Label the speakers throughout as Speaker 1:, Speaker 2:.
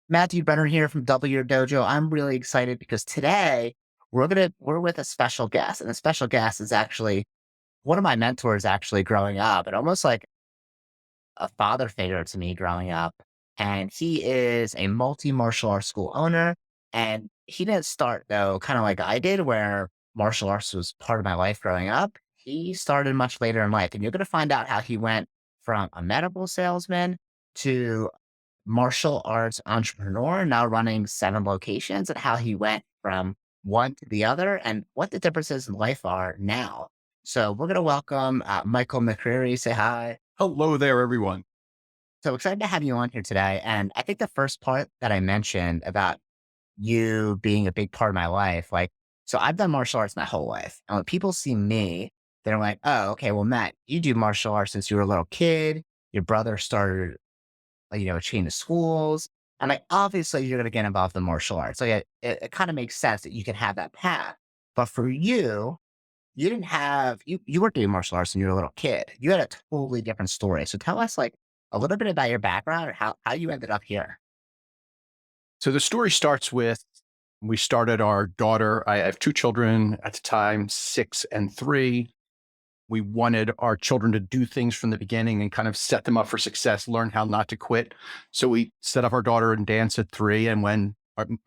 Speaker 1: Matthew Brenner here from Double Your Dojo. I'm really excited because today we're with a special guest, and the special guest is actually one of my mentors actually growing up, and almost like a father figure to me growing up. And he is a multi martial arts school owner, and he didn't start though, kind of like I did, where martial arts was part of my life growing up. He started much later in life, and you're going to find out how he went from a medical salesman to martial arts entrepreneur, now running 7 locations, and how he went from one to the other and what the differences in life are now. So we're going to welcome Michael McCreery. Say hi.
Speaker 2: Hello there, everyone.
Speaker 1: So excited to have you on here today. And I think the first part that I mentioned about you being a big part of my life, like, so I've done martial arts my whole life. And when people see me, they're like, oh, okay, well, Matt, you do martial arts since you were a little kid. Your brother started a chain of schools. And like, obviously, you're going to get involved in martial arts. So yeah, it kind of makes sense that you can have that path. But for you, you didn't have, you weren't doing martial arts when you were a little kid. You had a totally different story. So tell us like a little bit about your background or how you ended up here.
Speaker 2: So the story starts with we started our daughter. I have two children at the time, 6 and 3. We wanted our children to do things from the beginning and kind of set them up for success, learn how not to quit. So we set up our daughter in dance at 3. And when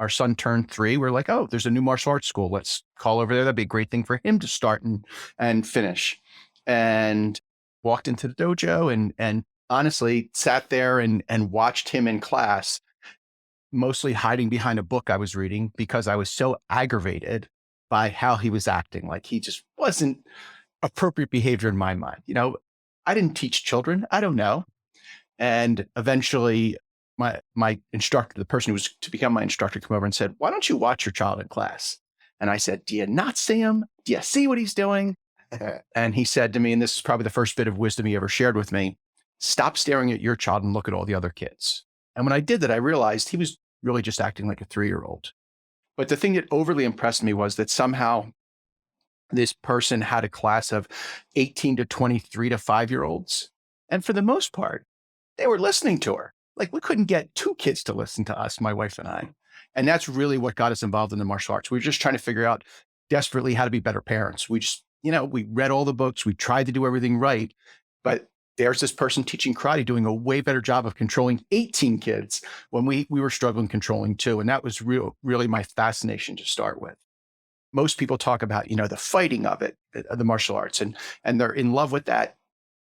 Speaker 2: our son turned 3, we're like, oh, there's a new martial arts school. Let's call over there. That'd be a great thing for him to start and finish. And walked into the dojo and honestly sat there and watched him in class, mostly hiding behind a book I was reading because I was so aggravated by how he was acting. Like he just wasn't appropriate behavior in my mind. I didn't teach children. I don't know. And eventually my instructor, the person who was to become my instructor, came over and said, why don't you watch your child in class? And I said, do you not see him? Do you see what he's doing? And he said to me, and this is probably the first bit of wisdom he ever shared with me, stop staring at your child and look at all the other kids. And when I did that, I realized he was really just acting like a 3-year-old. But the thing that overly impressed me was that somehow this person had a class of 18 to 23 to 5-year-olds. And for the most part, they were listening to her. Like we couldn't get 2 kids to listen to us, my wife and I. And that's really what got us involved in the martial arts. We were just trying to figure out desperately how to be better parents. We just, we read all the books. We tried to do everything right. But there's this person teaching karate doing a way better job of controlling 18 kids when we were struggling controlling 2. And that was really my fascination to start with. Most people talk about, the fighting of it, the martial arts, and they're in love with that.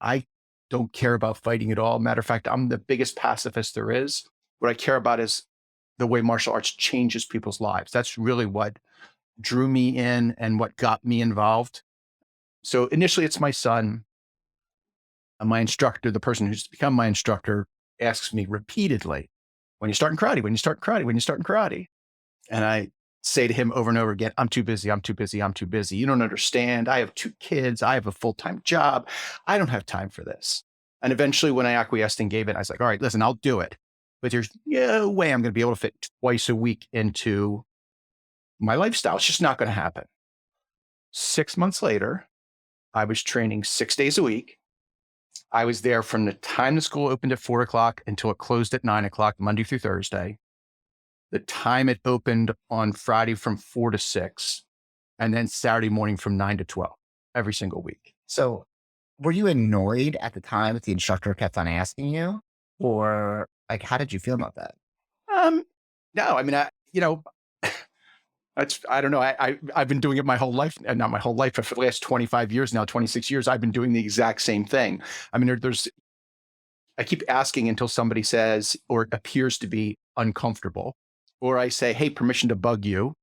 Speaker 2: I don't care about fighting at all. Matter of fact, I'm the biggest pacifist there is. What I care about is the way martial arts changes people's lives. That's really what drew me in and what got me involved. So initially it's my son. My instructor, the person who's become my instructor, asks me repeatedly, when you starting karate, when you start karate, when you starting karate. And I say to him over and over again, I'm too busy. I'm too busy. I'm too busy. You don't understand. I have 2 kids. I have a full-time job. I don't have time for this. And eventually when I acquiesced and gave it, I was like, all right, listen, I'll do it. But there's no way I'm going to be able to fit twice a week into my lifestyle. It's just not going to happen. 6 months later, I was training 6 days a week. I was there from the time the school opened at 4 o'clock until it closed at 9 o'clock, Monday through Thursday. The time it opened on Friday from 4 to 6, and then Saturday morning from 9 to 12, every single week.
Speaker 1: So were you annoyed at the time that the instructor kept on asking you? Or like, how did you feel about that?
Speaker 2: Um, no, I mean, I don't know. I've been doing it my whole life, and not my whole life, but for the last 25 years now, 26 years, I've been doing the exact same thing. I mean, I keep asking until somebody says, or it appears to be uncomfortable, or I say, hey, permission to bug you.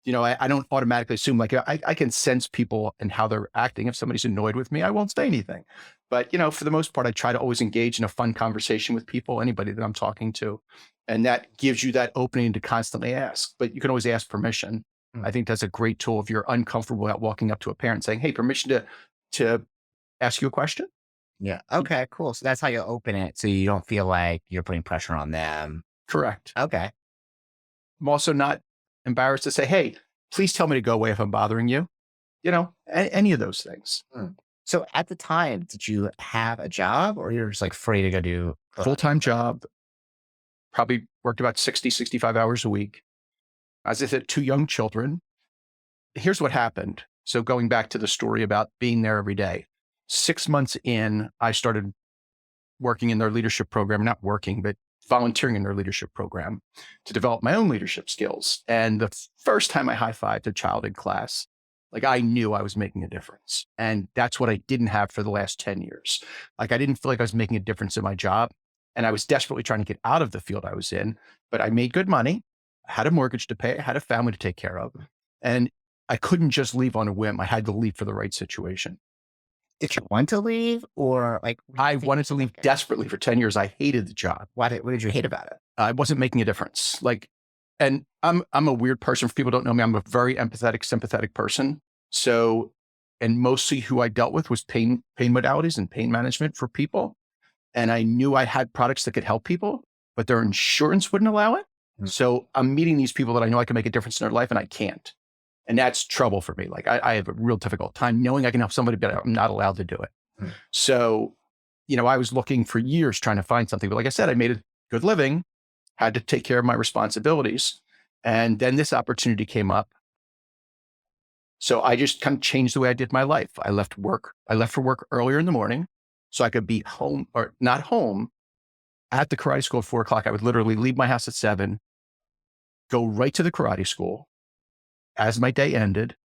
Speaker 2: I don't automatically assume like I can sense people and how they're acting. If somebody's annoyed with me, I won't say anything. But, for the most part, I try to always engage in a fun conversation with people, anybody that I'm talking to. And that gives you that opening to constantly ask, but you can always ask permission.
Speaker 1: Mm.
Speaker 2: I think that's a great tool if you're uncomfortable about walking up to a parent saying, hey, permission to ask you a question.
Speaker 1: Yeah. Okay, cool. So that's how you open it. So you don't feel like you're putting pressure on them.
Speaker 2: Correct.
Speaker 1: Okay.
Speaker 2: I'm also not embarrassed to say, hey, please tell me to go away if I'm bothering you. Any of those things.
Speaker 1: Mm. So at the time, did you have a job or you're just like free to go do
Speaker 2: Full-time job, probably worked about 60, 65 hours a week. As I said, 2 young children. Here's what happened. So going back to the story about being there every day, 6 months in, I started working in their leadership program, not working, but volunteering in their leadership program to develop my own leadership skills. And the first time I high-fived a child in class, like I knew I was making a difference. And that's what I didn't have for the last 10 years. Like I didn't feel like I was making a difference in my job. And I was desperately trying to get out of the field I was in, but I made good money. I had a mortgage to pay. I had a family to take care of. And I couldn't just leave on a whim. I had to leave for the right situation.
Speaker 1: Did you want to leave or like, what do you
Speaker 2: I
Speaker 1: think
Speaker 2: wanted to
Speaker 1: you
Speaker 2: leave
Speaker 1: thinking?
Speaker 2: desperately for 10 years. I hated the job.
Speaker 1: What did you hate about it?
Speaker 2: I wasn't making a difference. Like, and I'm a weird person. For people who don't know me, I'm a very empathetic, sympathetic person. So, and mostly who I dealt with was pain modalities and pain management for people. And I knew I had products that could help people, but their insurance wouldn't allow it.
Speaker 1: Mm.
Speaker 2: So I'm meeting these people that I know I can make a difference in their life and I can't. And that's trouble for me. Like I have a real difficult time knowing I can help somebody, but I'm not allowed to do it.
Speaker 1: Mm.
Speaker 2: So, I was looking for years trying to find something, but like I said, I made a good living, had to take care of my responsibilities. And then this opportunity came up. So I just kind of changed the way I did my life. I left for work earlier in the morning so I could be home or not home at the karate school at 4 o'clock. I would literally leave my house at 7, go right to the karate school. As my day ended,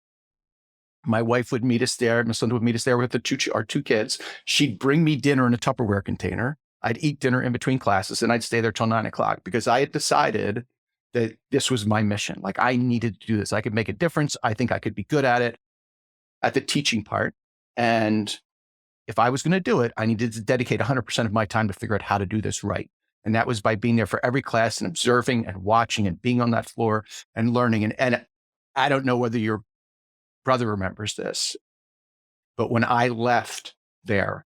Speaker 2: my wife would meet us there. My son would meet us there with our 2 kids. She'd bring me dinner in a Tupperware container. I'd eat dinner in between classes and I'd stay there till 9 o'clock because I had decided that this was my mission. Like I needed to do this. I could make a difference. I think I could be good at it, at the teaching part. And if I was going to do it, I needed to dedicate 100% of my time to figure out how to do this right. And that was by being there for every class and observing and watching and being on that floor and learning. And I don't know whether your brother remembers this, but when I left there,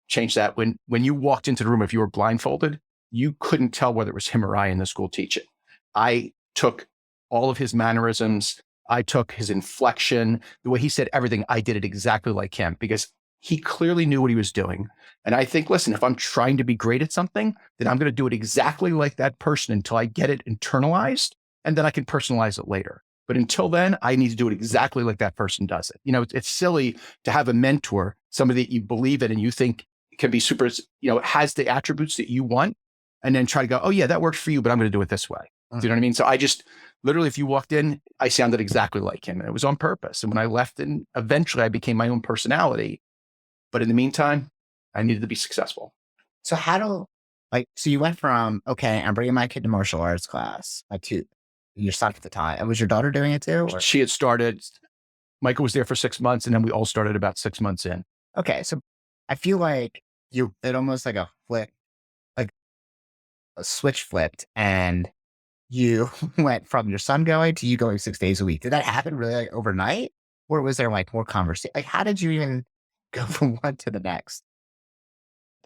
Speaker 2: change that, when you walked into the room, if you were blindfolded, you couldn't tell whether it was him or I in the school teaching. I took all of his mannerisms. I took his inflection, the way he said everything. I did it exactly like him because he clearly knew what he was doing. And I think, listen, if I'm trying to be great at something, then I'm going to do it exactly like that person until I get it internalized, and then I can personalize it later. But until then, I need to do it exactly like that person does it. It's silly to have a mentor, somebody that you believe in and you think can be super, has the attributes that you want, and then try to go, oh yeah, that works for you, but I'm going to do it this way. Do you know what I mean? So I just literally, if you walked in, I sounded exactly like him, and it was on purpose. And when I left, and eventually I became my own personality. But in the meantime, I needed to be successful.
Speaker 1: So so you went from, okay, I'm bringing my kid to martial arts class, to your son at the time. And was your daughter doing it too? Or?
Speaker 2: She had started, Michael was there for 6 months, and then we all started about 6 months in.
Speaker 1: Okay. So I feel like it almost like a flip, like a switch flipped, and you went from your son going to you going 6 days a week. Did that happen really like overnight? Or was there like more conversation? Like, how did you even go from one to the next?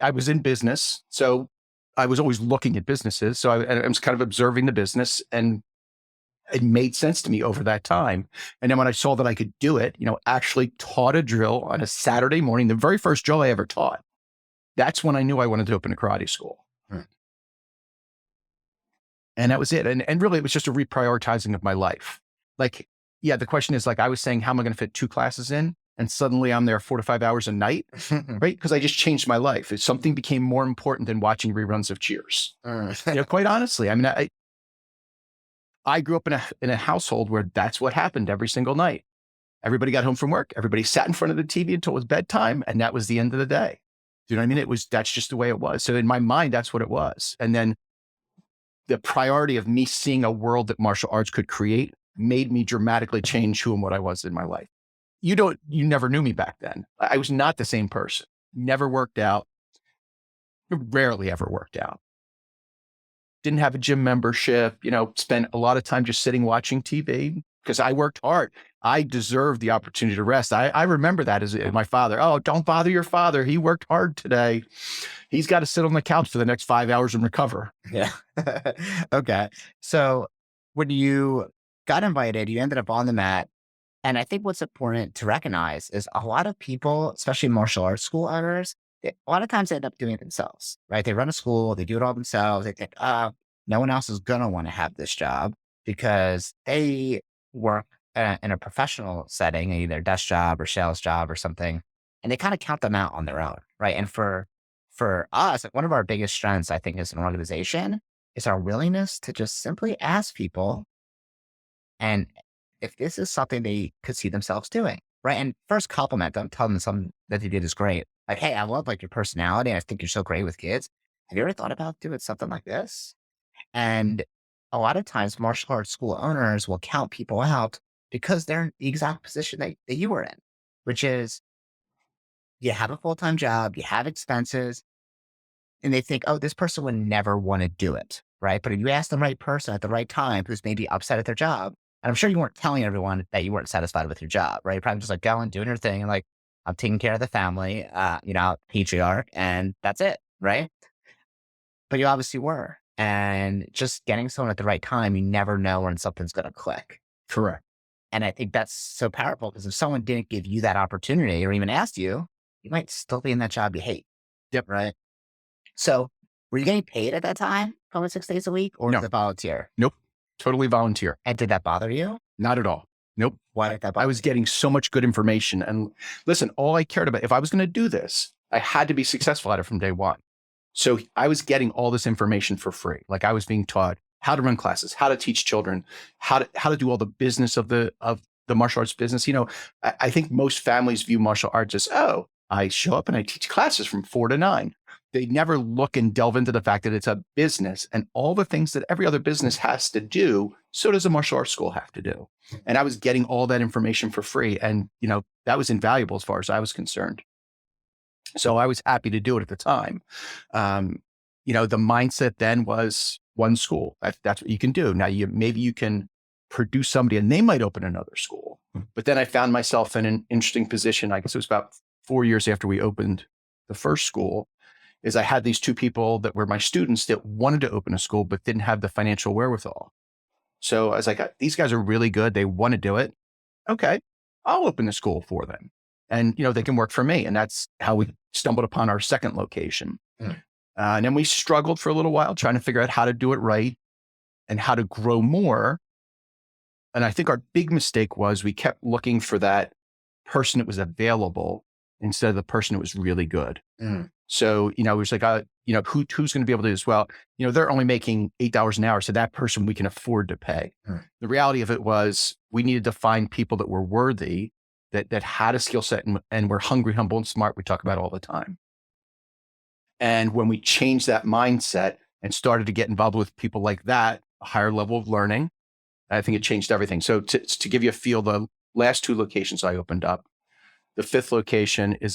Speaker 2: I was in business, so I was always looking at businesses. So I was kind of observing the business, and it made sense to me over that time. And then when I saw that I could do it, actually taught a drill on a Saturday morning, the very first drill I ever taught, that's when I knew I wanted to open a karate school.
Speaker 1: Hmm.
Speaker 2: And that was it. And really, it was just a reprioritizing of my life. Like, yeah, the question is like, I was saying, how am I going to fit 2 classes in? And suddenly I'm there 4 to 5 hours a night, right? Because I just changed my life. Something became more important than watching reruns of Cheers. Quite honestly, I mean, I grew up in a household where that's what happened every single night. Everybody got home from work. Everybody sat in front of the TV until it was bedtime. And that was the end of the day. Do you know what I mean? That's just the way it was. So in my mind, that's what it was. And then the priority of me seeing a world that martial arts could create made me dramatically change who and what I was in my life. You never knew me back then. I was not the same person. Never worked out. Rarely ever worked out. Didn't have a gym membership, spent a lot of time just sitting watching TV because I worked hard. I deserved the opportunity to rest. I remember that as my father. Oh, don't bother your father. He worked hard today. He's got to sit on the couch for the next 5 hours and recover.
Speaker 1: Yeah. Okay. So when you got invited, you ended up on the mat. And I think what's important to recognize is a lot of people, especially martial arts school owners, a lot of times they end up doing it themselves, right? They run a school, they do it all themselves. They think, no one else is going to want to have this job because they work in a professional setting, either desk job or sales job or something, and they kind of count them out on their own, right? And for us, like, one of our biggest strengths, I think, as an organization is our willingness to just simply ask people and if this is something they could see themselves doing, right? And first compliment them, tell them something that they did is great. Like, hey, I love like your personality. I think you're so great with kids. Have you ever thought about doing something like this? And a lot of times martial arts school owners will count people out because they're in the exact position that you were in, which is you have a full-time job, you have expenses, and they think, oh, this person would never want to do it. Right. But if you ask the right person at the right time who's maybe upset at their job, and I'm sure you weren't telling everyone that you weren't satisfied with your job, right? You're probably just like going, doing your thing, and like, I'm taking care of the family, patriarch, and that's it. Right. But you obviously were. And just getting someone at the right time, you never know when something's going to click.
Speaker 2: Correct.
Speaker 1: And I think that's so powerful because if someone didn't give you that opportunity or even asked you, you might still be in that job you hate.
Speaker 2: Yep.
Speaker 1: Right. So were you getting paid at that time, going 6 days a week, or was
Speaker 2: No.
Speaker 1: it volunteer?
Speaker 2: Nope. Totally volunteer.
Speaker 1: And did that bother you?
Speaker 2: Not at all. Nope.
Speaker 1: Why did that
Speaker 2: I
Speaker 1: bother
Speaker 2: was getting so much good information. And listen, all I cared about, if I was going to do this, I had to be successful at it from day one. So I was getting all this information for free. Like I was being taught how to run classes, how to teach children, how to do all the business of the martial arts business. I think most families view martial arts as, oh, I show up and I teach classes from 4 to 9. They never look and delve into the fact that it's a business and all the things that every other business has to do. So does a martial arts school have to do. And I was getting all that information for free. And, that was invaluable as far as I was concerned. So I was happy to do it at the time. The mindset then was one school. That's what you can do. Now, maybe you can produce somebody and they might open another school. But then I found myself in an interesting position. I guess it was about 4 years after we opened the first school, is I had these two people that were my students that wanted to open a school, but didn't have the financial wherewithal. So I was like, these guys are really good. They want to do it. Okay, I'll open a school for them. And, they can work for me. And that's how we stumbled upon our second location. And then we struggled for a little while trying to figure out how to do it right and how to grow more. And I think our big mistake was we kept looking for that person that was available instead of the person that was really good. So, it was like, who's going to be able to do this? Well, they're only making $8 an hour. So that person we can afford to pay. The reality of it was we needed to find people that were worthy, that had a skill set and were hungry, humble, and smart. We talk about all the time. And when we changed that mindset and started to get involved with people like that, a higher level of learning, I think it changed everything. So to give you a feel, the last 2 locations I opened up, the 5th location is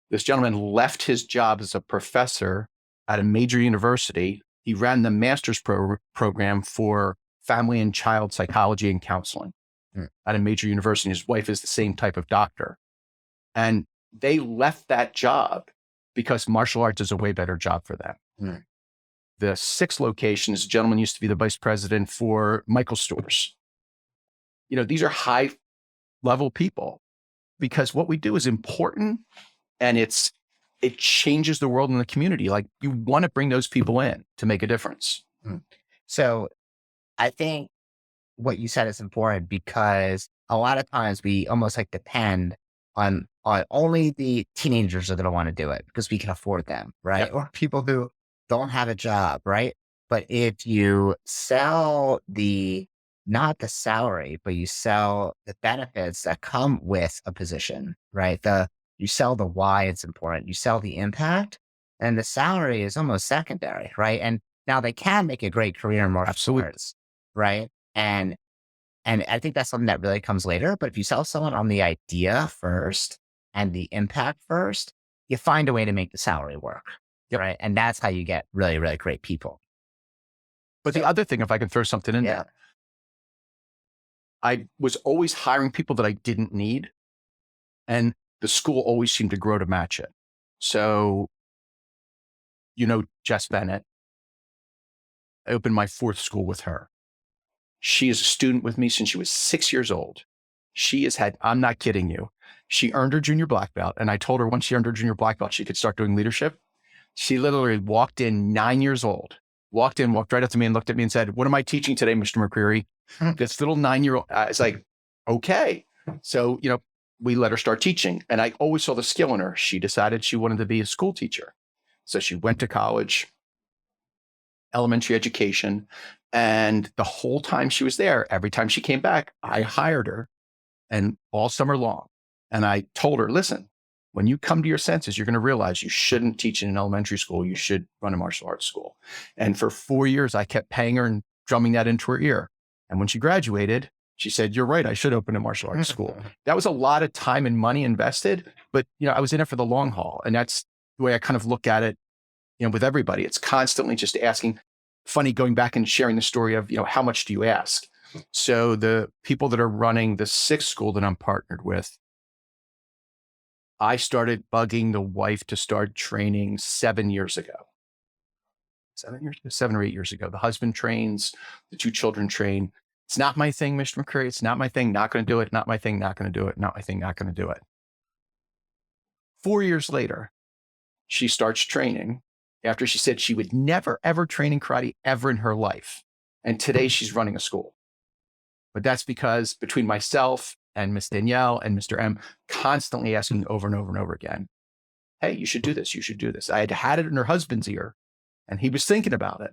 Speaker 2: this gentleman left his job as a professor at a major university. He ran the master's program for family and child psychology and counseling at a major university. His wife is the same type of doctor. And they left that job because martial arts is a way better job for them. The 6th location is a gentleman used to be the vice president for Michael's stores. These are high level people because what we do is important. And it changes the world and the community. Like you want to bring those people in to make a difference.
Speaker 1: So I think what you said is important because a lot of times we almost like depend on only the teenagers are going to want to do it because we can afford them, right?
Speaker 2: Yep.
Speaker 1: Or people who don't have a job, right? But if you sell not the salary, but you sell the benefits that come with a position, right? You sell the why it's important. You sell the impact, and the salary is almost secondary, right? And now they can make a great career in martial arts, right? And I think that's something that really comes later. But if you sell someone on the idea first and the impact first, you find a way to make the salary work, right? And that's how you get really, really great people.
Speaker 2: But the other thing, if I can throw something in there, I was always hiring people that I didn't need. And the school always seemed to grow to match it. So, Jess Bennett, I opened my 4th school with her. She is a student with me since she was 6 years old. She has had, I'm not kidding you. She earned her junior black belt. And I told her once she earned her junior black belt, she could start doing leadership. She literally walked in 9 years old, walked in, walked right up to me and looked at me and said, "What am I teaching today, Mr. McCreery?" This little 9-year-old, it's like, okay. So, we let her start teaching. And I always saw the skill in her. She decided she wanted to be a school teacher. So she went to college, elementary education. And the whole time she was there, every time she came back, I hired her and all summer long. And I told her, listen, when you come to your senses, you're going to realize you shouldn't teach in an elementary school. You should run a martial arts school. And for 4 years, I kept paying her and drumming that into her ear. And when she graduated, she said, "You're right. I should open a martial arts school." That was a lot of time and money invested, but I was in it for the long haul. And that's the way I kind of look at it, with everybody. It's constantly just asking. Funny, going back and sharing the story of, how much do you ask? So the people that are running the sixth school that I'm partnered with, I started bugging the wife to start training 7 years ago. 7 or 8 years ago. The husband trains, the two children train. It's not my thing, Mr. McCreary. It's not my thing. Not going to do it. Not my thing. Not going to do it. Not my thing. Not going to do it. 4 years later, she starts training after she said she would never, ever train in karate ever in her life. And today she's running a school. But that's because between myself and Miss Danielle and Mr. M constantly asking over and over and over again, "Hey, you should do this. You should do this." I had it in her husband's ear and he was thinking about it.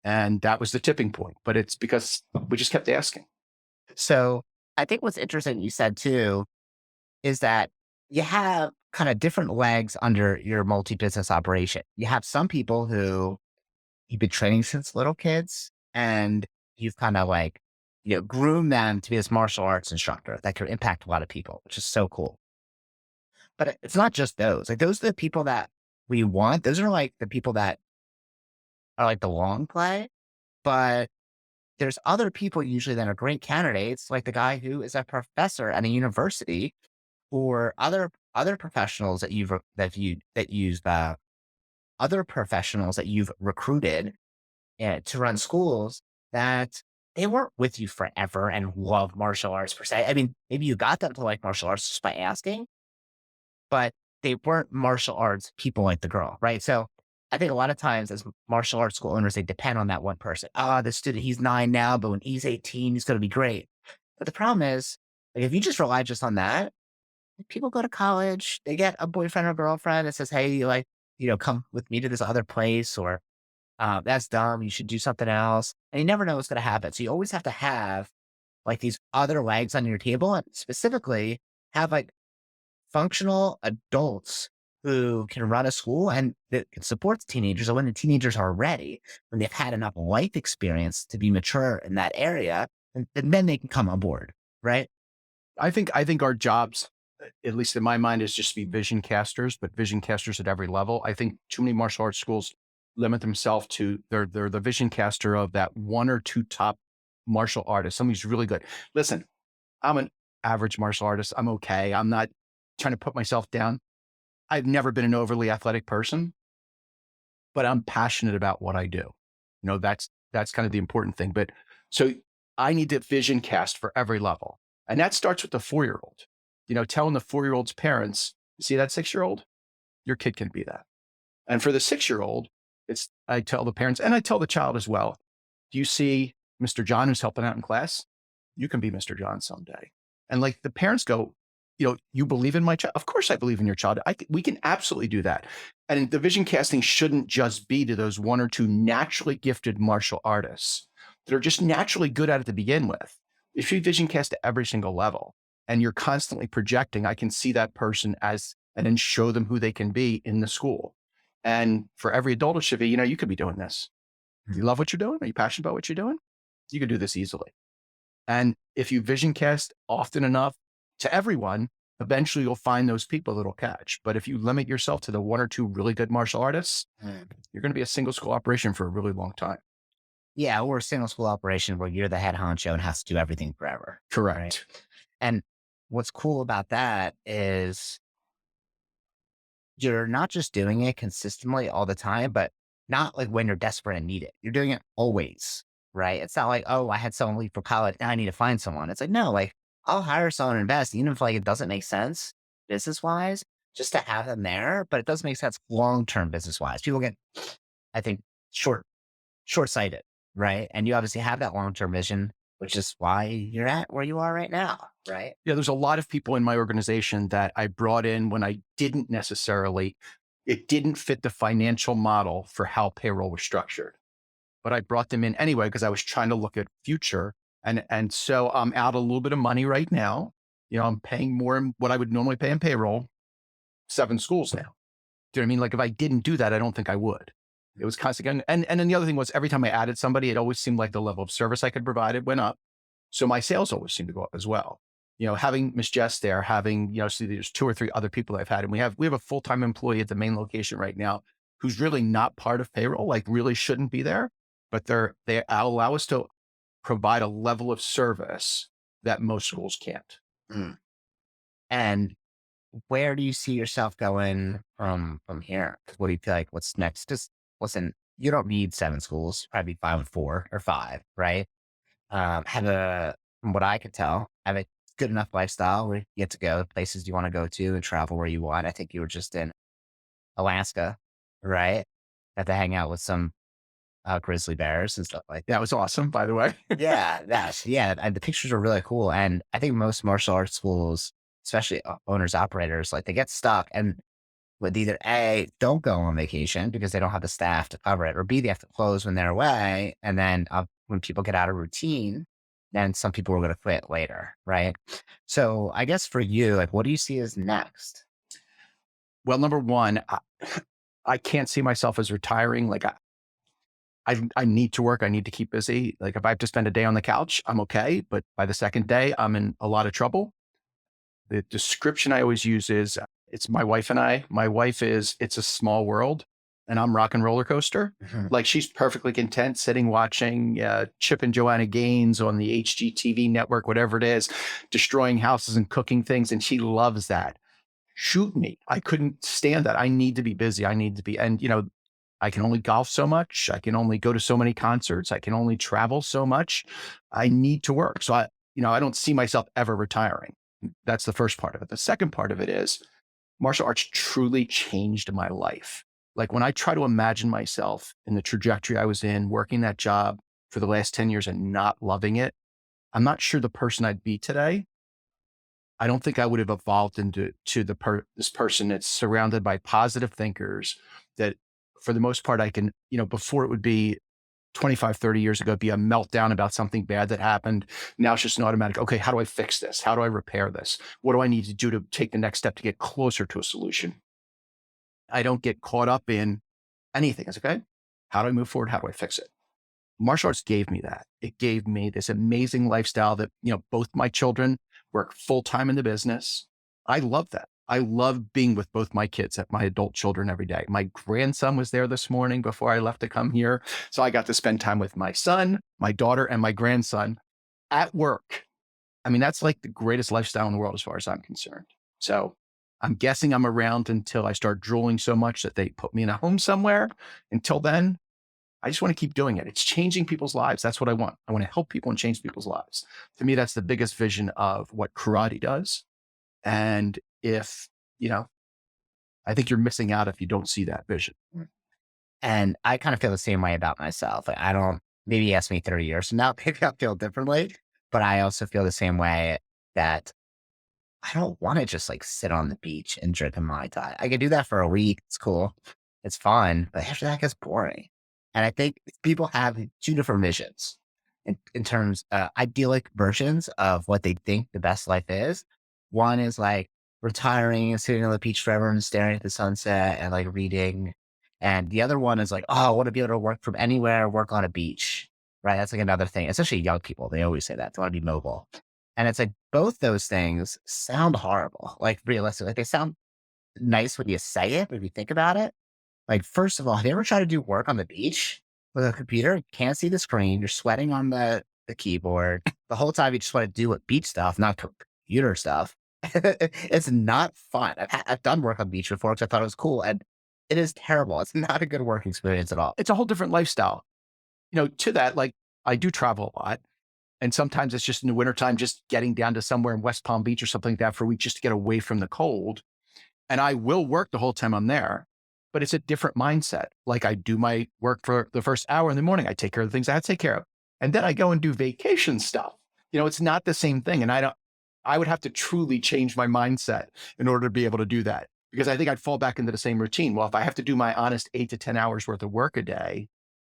Speaker 2: And that was the tipping point. But it's because we just kept asking.
Speaker 1: So I think what's interesting you said too is that you have kind of different legs under your multi-business operation. You have some people who you've been training since little kids and you've kind of like, groomed them to be this martial arts instructor that could impact a lot of people, which is so cool. But it's not just those. Like those are the people that we want. Those are like the people that are like the long play. But there's other people usually that are great candidates, like the guy who is a professor at a university or other professionals that other professionals that you've recruited to run schools that they weren't with you forever and love martial arts per se. I mean, maybe you got them to like martial arts just by asking, but they weren't martial arts people like the girl, right? So I think a lot of times as martial arts school owners, they depend on that one person. The student, he's 9 now, but when he's 18, he's going to be great. But the problem is, like, if you just rely just on that, people go to college, they get a boyfriend or girlfriend that says, "Hey, like, come with me to this other place," or "That's dumb. You should do something else." And you never know what's going to happen. So you always have to have like these other legs on your table and specifically have like functional adults who can run a school and that can support the teenagers. And when the teenagers are ready, when they've had enough life experience to be mature in that area, and then they can come on board. Right.
Speaker 2: I think our jobs, at least in my mind, is just to be vision casters, but vision casters at every level. I think too many martial arts schools limit themselves to they're the vision caster of that one or two top martial artists. Somebody's really good. Listen, I'm an average martial artist. I'm okay. I'm not trying to put myself down. I've never been an overly athletic person, but I'm passionate about what I do. That's kind of the important thing. But so I need to vision cast for every level. And that starts with the 4-year-old, telling the 4-year-old's parents, "See that 6-year-old? Your kid can be that." And for the 6-year-old, I tell the parents and I tell the child as well, "Do you see Mr. John who's helping out in class? You can be Mr. John someday." And like the parents go, "You believe in my child?" "Of course I believe in your child. We can absolutely do that." And the vision casting shouldn't just be to those one or two naturally gifted martial artists that are just naturally good at it to begin with. If you vision cast at every single level and you're constantly projecting, I can see that person and then show them who they can be in the school. And for every adult, it should be, you could be doing this. You love what you're doing? Are you passionate about what you're doing? You could do this easily. And if you vision cast often enough to everyone, eventually you'll find those people that'll catch. But if you limit yourself to the one or two really good martial artists, you're going to be a single school operation for a really long time.
Speaker 1: Yeah, or a single school operation where you're the head honcho and has to do everything forever.
Speaker 2: Correct.
Speaker 1: Right? And what's cool about that is you're not just doing it consistently all the time, but not like when you're desperate and need it. You're doing it always, right? It's not like, "Oh, I had someone leave for college. Now I need to find someone." It's like, no, like I'll hire someone to invest, even if like it doesn't make sense business wise, just to have them there. But it does make sense long term business wise. People get, I think, short short sighted, right? And you obviously have that long term vision, which is why you're at where you are right now, right?
Speaker 2: Yeah, there's a lot of people in my organization that I brought in when I didn't necessarily, it didn't fit the financial model for how payroll was structured. But I brought them in anyway because I was trying to look at future. And so I'm out a little bit of money right now. I'm paying more than what I would normally pay in payroll, 7 schools now. Do you know what I mean? Like if I didn't do that, I don't think I would. It was constant. And then the other thing was every time I added somebody, it always seemed like the level of service I could provide it went up. So my sales always seemed to go up as well. Having Miss Jess there, having, so there's 2 or 3 other people I've had, and we have a full-time employee at the main location right now who's really not part of payroll, like really shouldn't be there, but they allow us to provide a level of service that most schools can't.
Speaker 1: Mm. And where do you see yourself going from here? 'Cause what do you feel like? What's next? Just listen, you don't need 7 schools. Probably fine with 4 or 5, right? Have a, from what I could tell, have a good enough lifestyle where you get to go places you want to go to and travel where you want. I think you were just in Alaska, right? Got to hang out with some grizzly bears and stuff like that.
Speaker 2: That was awesome, by the way.
Speaker 1: Yeah, yeah. And the pictures are really cool. And I think most martial arts schools, especially owners operators, like they get stuck and would either A, don't go on vacation because they don't have the staff to cover it, or B, they have to close when they're away. And then when people get out of routine, then some people are going to quit later, right? So I guess for you, like, what do you see as next?
Speaker 2: Well, number one, I can't see myself as retiring. Like I need to work. I need to keep busy. Like if I have to spend a day on the couch, I'm okay. But by the second day, I'm in a lot of trouble. The description I always use is it's my wife and I. My wife is it's a small world, and I'm rock and roller coaster.
Speaker 1: Mhm.
Speaker 2: Like she's perfectly content sitting watching Chip and Joanna Gaines on the HGTV network, whatever it is, destroying houses and cooking things, and she loves that. Shoot me. I couldn't stand that. I need to be busy. I need to be, and I can only golf so much. I can only go to so many concerts. I can only travel so much. I need to work. So I don't see myself ever retiring. That's the first part of it. The second part of it is martial arts truly changed my life. Like when I try to imagine myself in the trajectory I was in, working that job for the last 10 years and not loving it, I'm not sure the person I'd be today. I don't think I would have evolved into this person that's surrounded by positive thinkers that for the most part I can, before it would be 25, 30 years ago, be a meltdown about something bad that happened. Now it's just an automatic, okay, how do I fix this? How do I repair this? What do I need to do to take the next step to get closer to a solution? I don't get caught up in anything. It's okay. How do I move forward? How do I fix it? Martial arts gave me that. It gave me this amazing lifestyle that, both my children work full time in the business. I love that. I love being with both my kids, my adult children every day. My grandson was there this morning before I left to come here. So I got to spend time with my son, my daughter, and my grandson at work. I mean, that's like the greatest lifestyle in the world as far as I'm concerned. So I'm guessing I'm around until I start drooling so much that they put me in a home somewhere. Until then, I just want to keep doing it. It's changing people's lives. That's what I want. I want to help people and change people's lives. To me, that's the biggest vision of what karate does. And if, I think you're missing out if you don't see that vision.
Speaker 1: Mm. And I kind of feel the same way about myself. Like, I don't, maybe ask me 30 years from now, maybe I'll feel differently. But I also feel the same way that I don't want to just like sit on the beach and drink a Mai Tai. I could do that for a week. It's cool. It's fun. But after that it gets boring. And I think people have 2 different visions in terms, idyllic versions of what they think the best life is. One is like retiring and sitting on the beach forever and staring at the sunset and like reading. And the other one is like, oh, I want to be able to work from anywhere, work on a beach. Right. That's like another thing, especially young people. They always say that they want to be mobile. And it's like both those things sound horrible, like realistically. Like they sound nice when you say it, but if you think about it, like first of all, have you ever tried to do work on the beach with a computer? You can't see the screen, you're sweating on the keyboard. The whole time you just want to do what beach stuff, not computer stuff. It's not fun. I've done work on the beach before because I thought it was cool, and it is terrible. It's not a good work experience at all.
Speaker 2: It's a whole different lifestyle. To that, like I do travel a lot. And sometimes it's just in the wintertime, just getting down to somewhere in West Palm Beach or something like that for a week just to get away from the cold. And I will work the whole time I'm there, but it's a different mindset. Like I do my work for the first hour in the morning. I take care of the things I have to take care of. And then I go and do vacation stuff. It's not the same thing. And I would have to truly change my mindset in order to be able to do that because I think I'd fall back into the same routine. Well, if I have to do my honest 8 to 10 hours worth of work a day,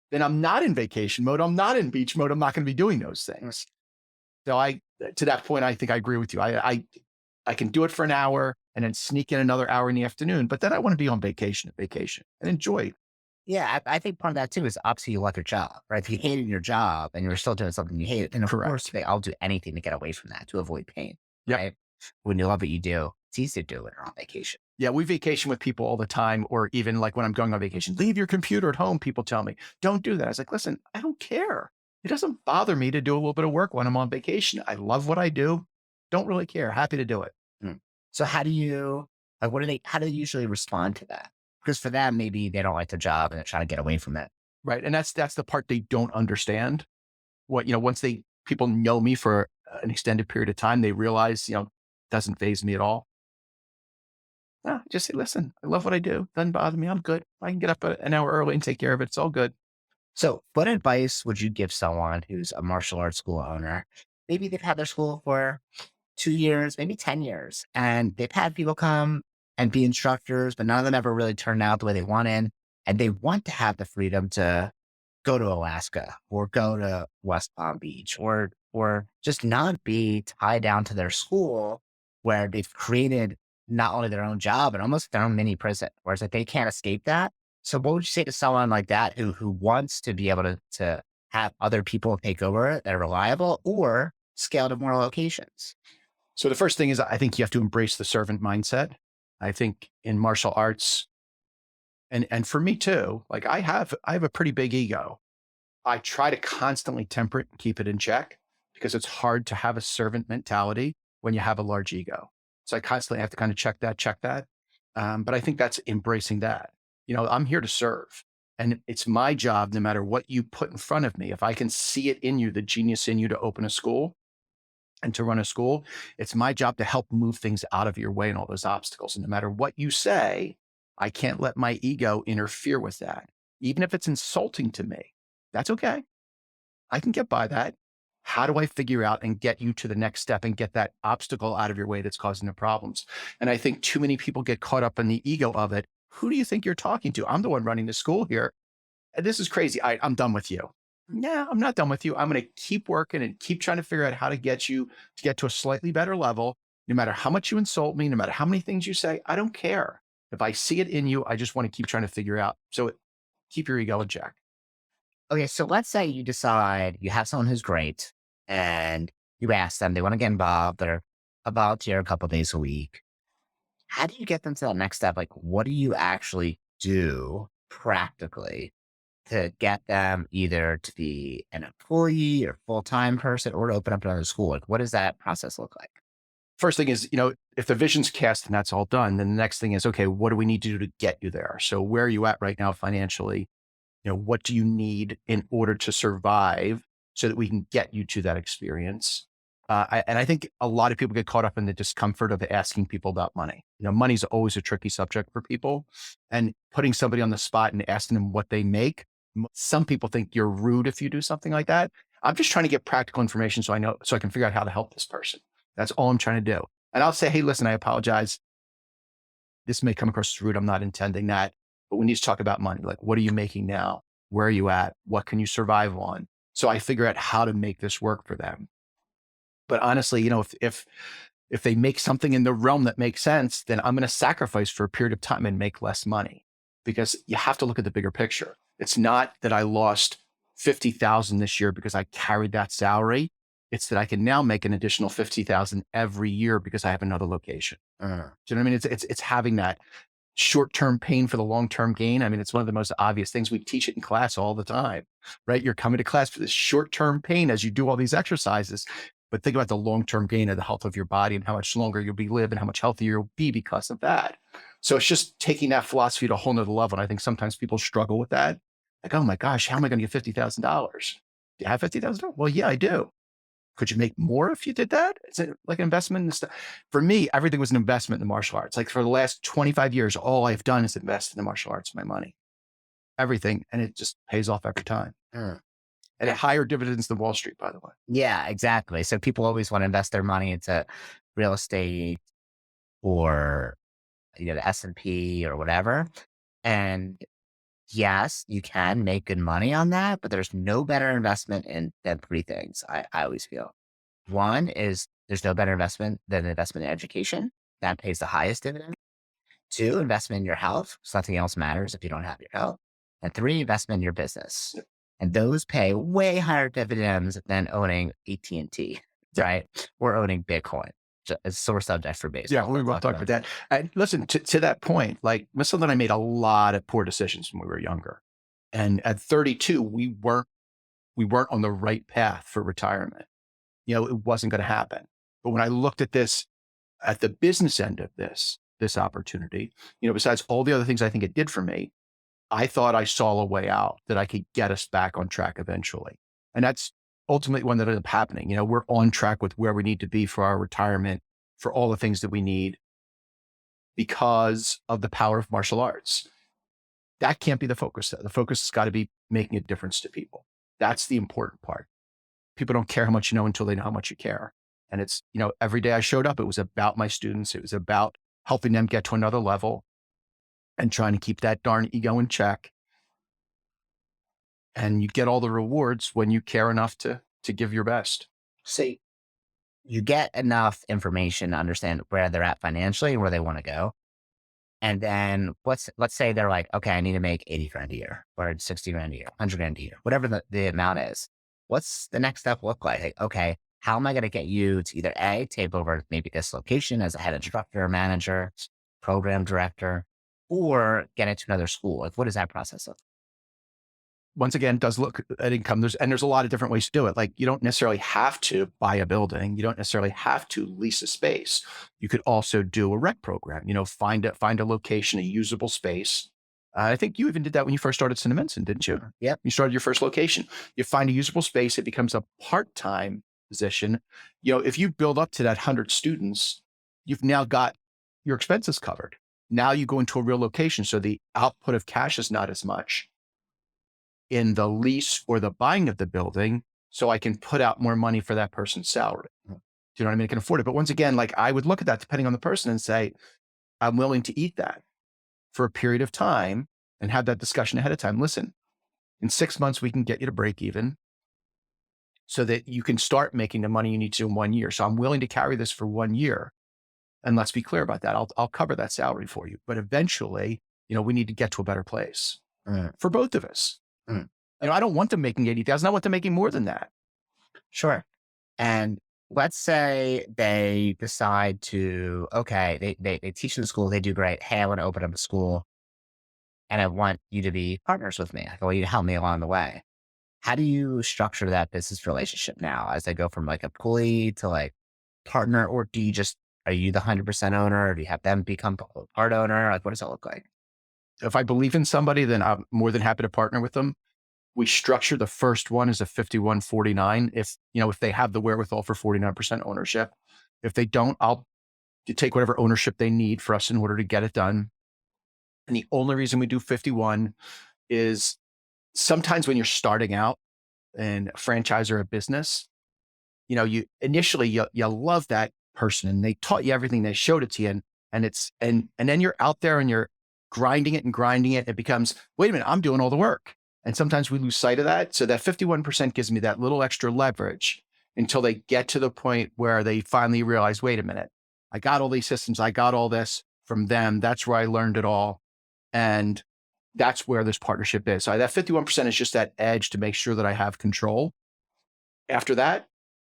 Speaker 2: then I'm not in vacation mode. I'm not in beach mode. I'm not going to be doing those things. So to that point, I think I agree with you. I can do it for an hour and then sneak in another hour in the afternoon, but then I want to be on vacation and enjoy.
Speaker 1: Yeah, I think part of that too is obviously you love your job, right? If you hated your job and you're still doing something you hate, then of course
Speaker 2: Correct.
Speaker 1: I'll do anything to get away from that, to avoid pain,
Speaker 2: Yep.
Speaker 1: right? When you love what you do, it's easy to do when you're on vacation.
Speaker 2: Yeah, we vacation with people all the time, or even like when I'm going on vacation, leave your computer at home. People tell me, don't do that. I was like, listen, I don't care. It doesn't bother me to do a little bit of work when I'm on vacation. I love what I do. Don't really care. Happy to do it.
Speaker 1: Mm. So how do you, like, how do they usually respond to that? Because for them, maybe they don't like their job and they're trying to get away from it.
Speaker 2: Right. And that's the part they don't understand. Once people know me for an extended period of time, they realize, it doesn't faze me at all. Just say, listen, I love what I do. Doesn't bother me. I'm good. I can get up an hour early and take care of it. It's all good.
Speaker 1: So what advice would you give someone who's a martial arts school owner? Maybe they've had their school for 2 years, maybe 10 years, and they've had people come and be instructors, but none of them ever really turned out the way they wanted. And they want to have the freedom to go to Alaska or go to West Palm Beach or just not be tied down to their school where they've created not only their own job and almost their own mini prison, whereas like they can't escape that. So what would you say to someone like that who wants to be able to have other people take over it that are reliable or scale to more locations?
Speaker 2: So the first thing is I think you have to embrace the servant mindset. I think in martial arts, and for me too, like I have a pretty big ego. I try to constantly temper it and keep it in check because it's hard to have a servant mentality when you have a large ego. So I constantly have to kind of check that. But I think that's embracing that. I'm here to serve. And it's my job, no matter what you put in front of me, if I can see it in you, the genius in you to open a school and to run a school, it's my job to help move things out of your way and all those obstacles. And no matter what you say, I can't let my ego interfere with that. Even if it's insulting to me, that's okay. I can get by that. How do I figure out and get you to the next step and get that obstacle out of your way that's causing the problems? And I think too many people get caught up in the ego of it. Who do you think you're talking to? I'm the one running the school here. And this is crazy. I'm done with you. Yeah, I'm not done with you. I'm going to keep working and keep trying to figure out how to get you to get to a slightly better level. No matter how much you insult me, no matter how many things you say, I don't care. If I see it in you, I just want to keep trying to figure out. So keep your ego in check.
Speaker 1: Okay, so let's say you decide you have someone who's great and you ask them, they want to get involved, they're a volunteer a couple days a week. How do you get them to that next step? Like, what do you actually do practically to get them either to be an employee or full-time person or to open up another school? Like, what does that process look like?
Speaker 2: First thing is, if the vision's cast and that's all done, then the next thing is, okay, what do we need to do to get you there? So where are you at right now financially? What do you need in order to survive so that we can get you to that experience? And I think a lot of people get caught up in the discomfort of asking people about money. Money's always a tricky subject for people, and putting somebody on the spot and asking them what they make. Some people think you're rude if you do something like that. I'm just trying to get practical information so I can figure out how to help this person. That's all I'm trying to do. And I'll say, hey, listen, I apologize. This may come across as rude. I'm not intending that, but we need to talk about money. Like, what are you making now? Where are you at? What can you survive on? So I figure out how to make this work for them. But honestly, if they make something in the realm that makes sense, then I'm going to sacrifice for a period of time and make less money, because you have to look at the bigger picture. It's not that I lost 50,000 this year because I carried that salary. It's that I can now make an additional 50,000 every year because I have another location. Do you know what I mean? It's having that short-term pain for the long-term gain. I mean, it's one of the most obvious things. We teach it in class all the time, right? You're coming to class for this short-term pain as you do all these exercises, but think about the long-term gain of the health of your body and how much longer you'll be live and how much healthier you'll be because of that. So it's just taking that philosophy to a whole nother level. And I think sometimes people struggle with that. Like, oh my gosh, how am I going to get $50,000? Do you have $50,000? Well, yeah, I do. Could you make more if you did that? Is it like an investment in stuff? For me, everything was an investment in the martial arts. Like for the last 25 years, all I've done is invest in the martial arts, my money, everything. And it just pays off every time.
Speaker 1: Mm.
Speaker 2: And at higher dividends than Wall Street, by the way.
Speaker 1: Yeah, exactly. So people always want to invest their money into real estate or the S&P or whatever. And yes, you can make good money on that, but there's no better investment than three things. I always feel. One is there's no better investment than investment in education. That pays the highest dividend. Two, investment in your health. So nothing else matters if you don't have your health. And three, investment in your business. And those pay way higher dividends than owning AT&T, right? Or owning Bitcoin. It's a sore subject for baseball.
Speaker 2: Yeah, we will talk about that. And listen, to that point, like something I made a lot of poor decisions when we were younger. And at 32, we weren't on the right path for retirement. It wasn't going to happen. But when I looked at this, at the business end of this opportunity, besides all the other things I think it did for me, I thought I saw a way out that I could get us back on track eventually. And that's ultimately when that ended up happening. We're on track with where we need to be for our retirement, for all the things that we need because of the power of martial arts. That can't be the focus. The focus has got to be making a difference to people. That's the important part. People don't care how much you know until they know how much you care. And it's, every day I showed up, it was about my students. It was about helping them get to another level and trying to keep that darn ego in check. And you get all the rewards when you care enough to give your best.
Speaker 1: See, you get enough information to understand where they're at financially and where they want to go. And then let's say they're like, okay, I need to make 80 grand a year or 60 grand a year, 100 grand a year, whatever the amount is. What's the next step look like? Okay, how am I going to get you to either A, take over maybe this location as a head instructor, manager, program director, or get into another school? Like, what does that process look?
Speaker 2: Once again, does look at income. There's a lot of different ways to do it. Like you don't necessarily have to buy a building. You don't necessarily have to lease a space. You could also do a rec program, find a location, a usable space. I think you even did that when you first started Cinemenson, didn't you?
Speaker 1: Yep.
Speaker 2: You started your first location. You find a usable space. It becomes a part-time position. If you build up to that 100 students, you've now got your expenses covered. Now you go into a real location. So the output of cash is not as much in the lease or the buying of the building, so I can put out more money for that person's salary. Do you know what I mean? I can afford it. But once again, like I would look at that depending on the person and say, I'm willing to eat that for a period of time and have that discussion ahead of time. Listen, in 6 months, we can get you to break even so that you can start making the money you need to in 1 year. So I'm willing to carry this for 1 year. And let's be clear about that. I'll cover that salary for you. But eventually, we need to get to a better place for both of us. I don't want them making 80,000. I want them making more than that.
Speaker 1: Sure. And let's say they decide to, okay, they teach in the school, they do great. Hey, I want to open up a school and I want you to be partners with me. I want you to help me along the way. How do you structure that business relationship now as they go from like employee to like partner, or are you the 100% owner, or do you have them become part owner? Like, what does that look like?
Speaker 2: If I believe in somebody, then I'm more than happy to partner with them. We structure the first one as a 51-49. If they have the wherewithal for 49% ownership. If they don't, I'll take whatever ownership they need for us in order to get it done. And the only reason we do 51 is sometimes when you're starting out in a franchise or a business, you initially you love that person and they taught you everything, they showed it to you, and then you're out there and you're grinding it. It becomes, wait a minute, I'm doing all the work. And sometimes we lose sight of that. So that 51% gives me that little extra leverage until they get to the point where they finally realize, wait a minute, I got all these systems. I got all this from them. That's where I learned it all. And that's where this partnership is. So that 51% is just that edge to make sure that I have control. After that,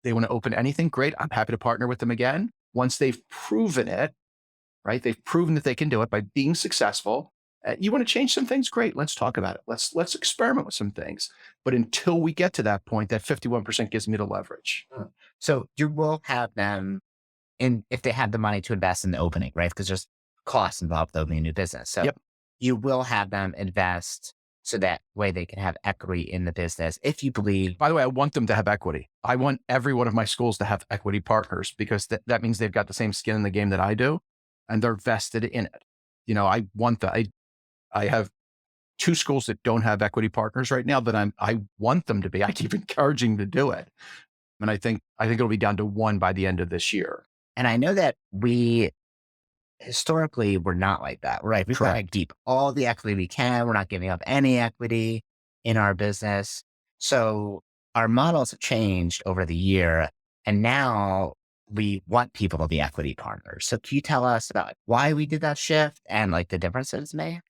Speaker 2: they want to open anything, great. I'm happy to partner with them again. Once they've proven it, right? They've proven that they can do it by being successful. You want to change some things? Great. Let's talk about it. Let's experiment with some things. But until we get to that point, that 51% gives me the leverage.
Speaker 1: So you will have them if they have the money to invest in the opening, right? Because there's costs involved with opening a new business. So
Speaker 2: Yep.
Speaker 1: you will have them invest so that way they can have equity in the business if you believe.
Speaker 2: By the way, I want them to have equity. I want every one of my schools to have equity partners because that means they've got the same skin in the game that I do and they're vested in it. I want that. I have two schools that don't have equity partners right now that I want them to be. I keep encouraging to do it. And I think it'll be down to one by the end of this year.
Speaker 1: And I know that we historically we're not like that, right? We've got to
Speaker 2: Correct.
Speaker 1: keep all the equity we can. We're not giving up any equity in our business. So our models have changed over the year, and now we want people to be equity partners. So can you tell us about why we did that shift and like the differences it's made?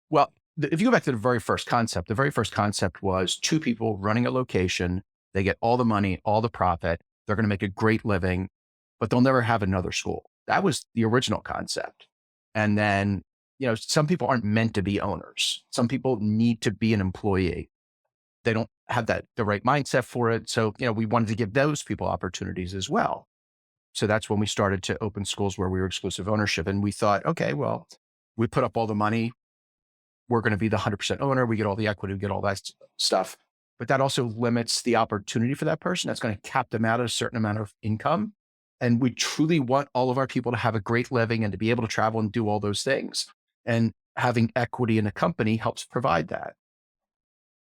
Speaker 2: Well, if you go back to the very first concept was two people running a location. They get all the money, all the profit. They're going to make a great living, but they'll never have another school. That was the original concept. And then, some people aren't meant to be owners. Some people need to be an employee. They don't have the right mindset for it. So, we wanted to give those people opportunities as well. So that's when we started to open schools where we were exclusive ownership. And we thought, okay, well, we put up all the money. We're going to be the 100% owner. We get all the equity, we get all that stuff. But that also limits the opportunity for that person. That's going to cap them out at a certain amount of income. And we truly want all of our people to have a great living and to be able to travel and do all those things. And having equity in a company helps provide that.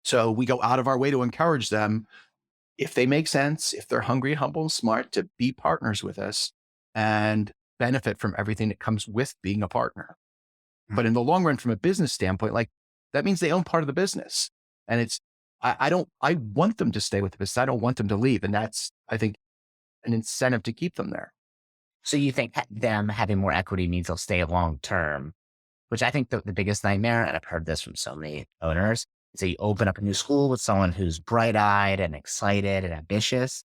Speaker 2: So we go out of our way to encourage them, if they make sense, if they're hungry, humble, and smart, to be partners with us and benefit from everything that comes with being a partner. But in the long run, from a business standpoint, like that means they own part of the business. And I want them to stay with the business. I don't want them to leave. And that's, I think, an incentive to keep them there.
Speaker 1: So you think them having more equity means they'll stay long term, which I think the biggest nightmare, and I've heard this from so many owners, is that you open up a new school with someone who's bright eyed and excited and ambitious.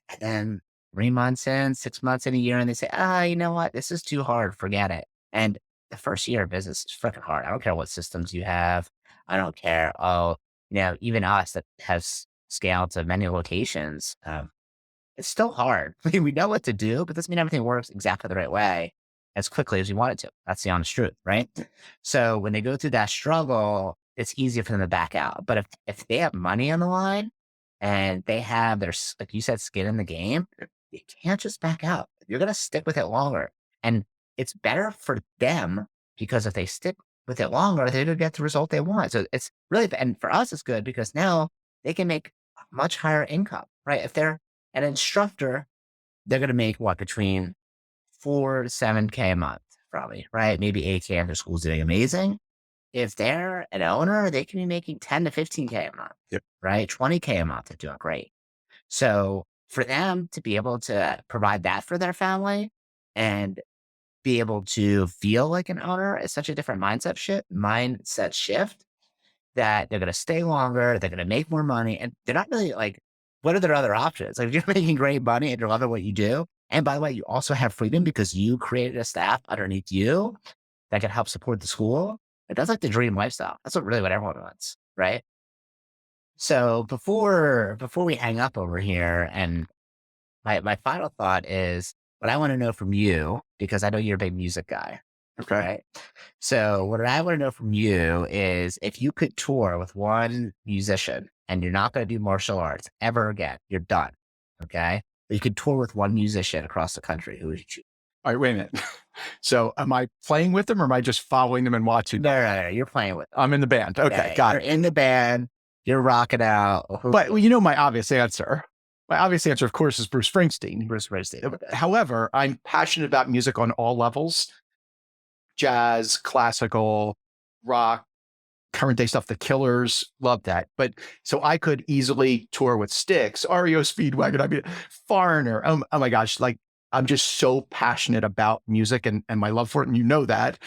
Speaker 1: And then 3 months in, 6 months in, a year, and they say, you know what? This is too hard. Forget it. And the first year of business is freaking hard. I don't care what systems you have. I don't care. Oh, even us that has scaled to many locations, it's still hard. I mean, we know what to do, but doesn't mean everything works exactly the right way as quickly as we want it to. That's the honest truth, right? So when they go through that struggle, it's easier for them to back out. But if they have money on the line and they have their, like you said, skin in the game, you can't just back out. You're going to stick with it longer. And it's better for them because if they stick with it longer, they're going to get the result they want. So it's really, and for us, it's good because now they can make a much higher income, right? If they're an instructor, they're going to make what, between 4 to 7K a month, probably, right? Maybe 8K after school's doing amazing. If they're an owner, they can be making 10 to 15K a month,
Speaker 2: Yep.
Speaker 1: right? 20K a month, they're doing great. So for them to be able to provide that for their family and be able to feel like an owner is such a different mindset shift that they're going to stay longer, they're going to make more money, and they're not really like, what are their other options? Like, if you're making great money and you're loving what you do, and by the way, you also have freedom because you created a staff underneath you that can help support the school. That's like the dream lifestyle. That's what everyone wants, right? So before we hang up over here, and my final thought is what I want to know from you, because I know you're a big music guy,
Speaker 2: Okay.
Speaker 1: right? So what I want to know from you is if you could tour with one musician and you're not going to do martial arts ever again, you're done. Okay. But you could tour with one musician across the country. Who would you choose?
Speaker 2: All right, wait a minute. So am I playing with them or am I just following them and watching them?
Speaker 1: No, you're playing with them.
Speaker 2: I'm in the band. Okay,
Speaker 1: Yeah,
Speaker 2: got
Speaker 1: you're
Speaker 2: it.
Speaker 1: in the band. You're rocking out.
Speaker 2: But well, my obvious answer. My obvious answer, of course, is Bruce Springsteen.
Speaker 1: Bruce Springsteen. Okay.
Speaker 2: However, I'm passionate about music on all levels: jazz, classical, rock, current day stuff. The Killers, love that. But so I could easily tour with Styx, REO Speedwagon. I mean, Foreigner. Oh my gosh! Like I'm just so passionate about music and my love for it, and you know that.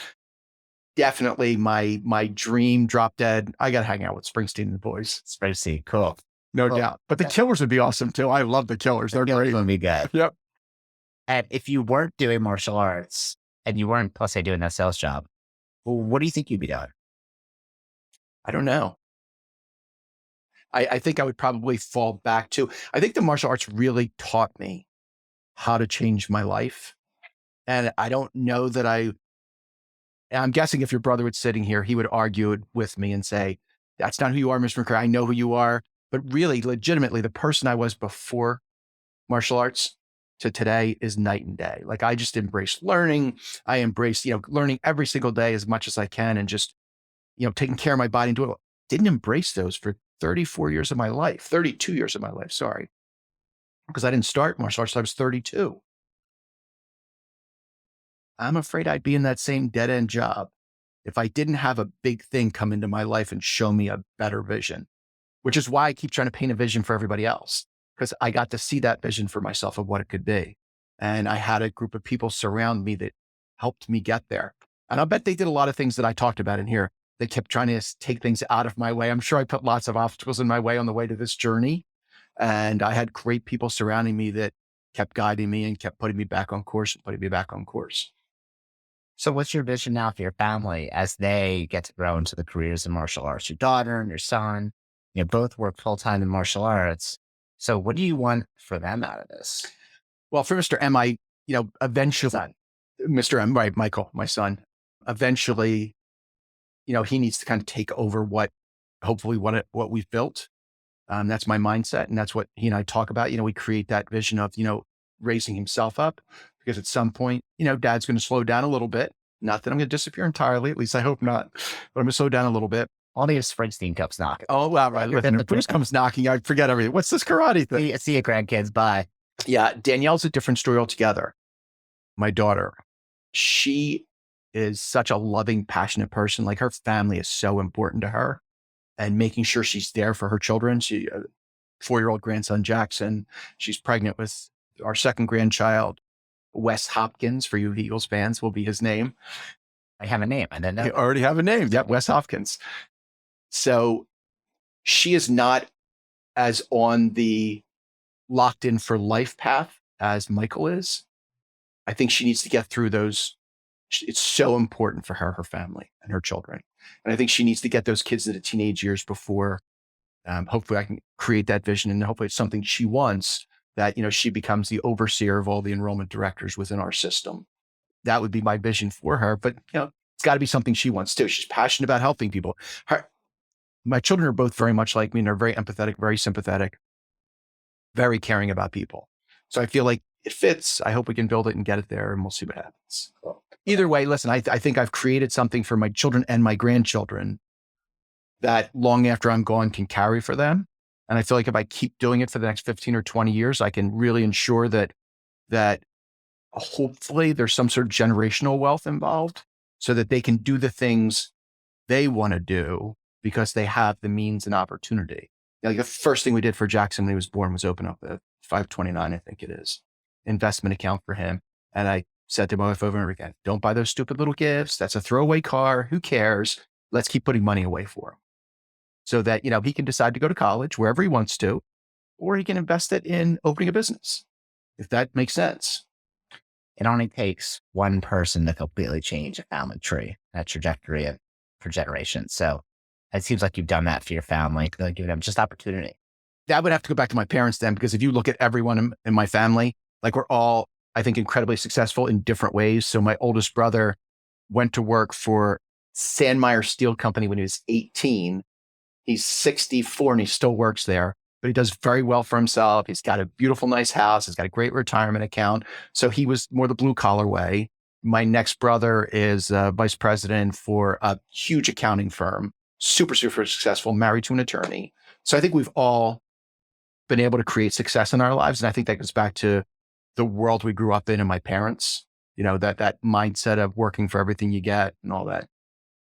Speaker 2: Definitely my dream, drop dead. I got to hang out with Springsteen and the boys.
Speaker 1: Springsteen. Cool.
Speaker 2: No
Speaker 1: Cool.
Speaker 2: doubt. But the Killers would be awesome too. I love the Killers. They're
Speaker 1: It's
Speaker 2: great.
Speaker 1: going to be good.
Speaker 2: Yep.
Speaker 1: And if you weren't doing martial arts and you weren't, let's say, doing that sales job, well, what do you think you'd be doing?
Speaker 2: I don't know. I think I would probably fall back to, I think the martial arts really taught me how to change my life. And I don't know that I'm guessing if your brother was sitting here, he would argue it with me and say, That's not who you are, Mr. McCreery. I know who you are. But really, legitimately, the person I was before martial arts to today is night and day. Like I just embrace learning. I embrace, learning every single day as much as I can and just, taking care of my body and doing it. Didn't embrace those for 34 years of my life, 32 years of my life. Sorry. Because I didn't start martial arts until I was 32. I'm afraid I'd be in that same dead end job if I didn't have a big thing come into my life and show me a better vision, which is why I keep trying to paint a vision for everybody else, because I got to see that vision for myself of what it could be. And I had a group of people surround me that helped me get there. And I bet they did a lot of things that I talked about in here. They kept trying to take things out of my way. I'm sure I put lots of obstacles in my way on the way to this journey. And I had great people surrounding me that kept guiding me and kept putting me back on course and putting me back on course.
Speaker 1: So what's your vision now for your family as they get to grow into the careers in martial arts? Your daughter and your son, both work full time in martial arts. So what do you want for them out of this?
Speaker 2: Well, for Mr. M, eventually,
Speaker 1: Son.
Speaker 2: Mr. M, right, Michael, my son, eventually, he needs to kind of take over hopefully what we've built. That's my mindset. And that's what he and I talk about. We create that vision of, raising himself up, because at some point, dad's going to slow down a little bit. Not that I'm going to disappear entirely. At least I hope not, but I'm going to slow down a little bit.
Speaker 1: Only if Springsteen comes knocking.
Speaker 2: Oh, wow. Right. Listen, if Bruce comes knocking, I forget everything. What's this karate thing?
Speaker 1: See you, grandkids. Bye.
Speaker 2: Yeah. Danielle's a different story altogether. My daughter, she is such a loving, passionate person. Like her family is so important to her, and making sure she's there for her children. She, 4-year-old grandson, Jackson, she's pregnant with our second grandchild, Wes Hopkins, for you Eagles fans, will be his name.
Speaker 1: I have a name. I didn't know.
Speaker 2: You already have a name. Yep, Wes Hopkins. So she is not as on the locked in for life path as Michael is. I think she needs to get through those. It's so important for her family, and her children. And I think she needs to get those kids into teenage years before, hopefully I can create that vision, and hopefully it's something she wants, that, she becomes the overseer of all the enrollment directors within our system. That would be my vision for her. But, it's got to be something she wants too. She's passionate about helping people. My children are both very much like me, and they're very empathetic, very sympathetic, very caring about people. So I feel like it fits. I hope we can build it and get it there, and we'll see what happens. Either way, listen, I think I've created something for my children and my grandchildren that long after I'm gone can carry for them. And I feel like if I keep doing it for the next 15 or 20 years, I can really ensure that hopefully there's some sort of generational wealth involved, so that they can do the things they want to do because they have the means and opportunity. Like the first thing we did for Jackson when he was born was open up a 529, I think it is, investment account for him. And I said to my wife over and over again, don't buy those stupid little gifts. That's a throwaway car. Who cares? Let's keep putting money away for him, so that, he can decide to go to college wherever he wants to, or he can invest it in opening a business, if that makes sense.
Speaker 1: It only takes one person to completely change a family tree, that trajectory for generations. So it seems like you've done that for your family, giving them just opportunity.
Speaker 2: That would have to go back to my parents then, because if you look at everyone in my family, like we're all, I think, incredibly successful in different ways. So my oldest brother went to work for Sandmeyer Steel Company when he was 18. He's 64 and he still works there, but he does very well for himself. He's got a beautiful, nice house. He's got a great retirement account. So he was more the blue collar way. My next brother is vice president for a huge accounting firm, super, super successful, married to an attorney. So I think we've all been able to create success in our lives. And I think that goes back to the world we grew up in and my parents, that mindset of working for everything you get and all that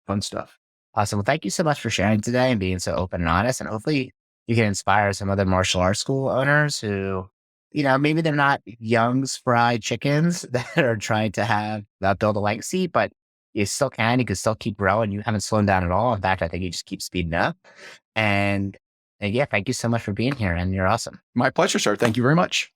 Speaker 2: fun stuff.
Speaker 1: Awesome. Well, thank you so much for sharing today and being so open and honest. And hopefully you can inspire some other martial arts school owners who, maybe they're not young fried chickens that are trying to build a legacy, but you can still keep growing. You haven't slowed down at all. In fact, I think you just keep speeding up. And yeah, thank you so much for being here, and you're awesome.
Speaker 2: My pleasure, sir. Thank you very much.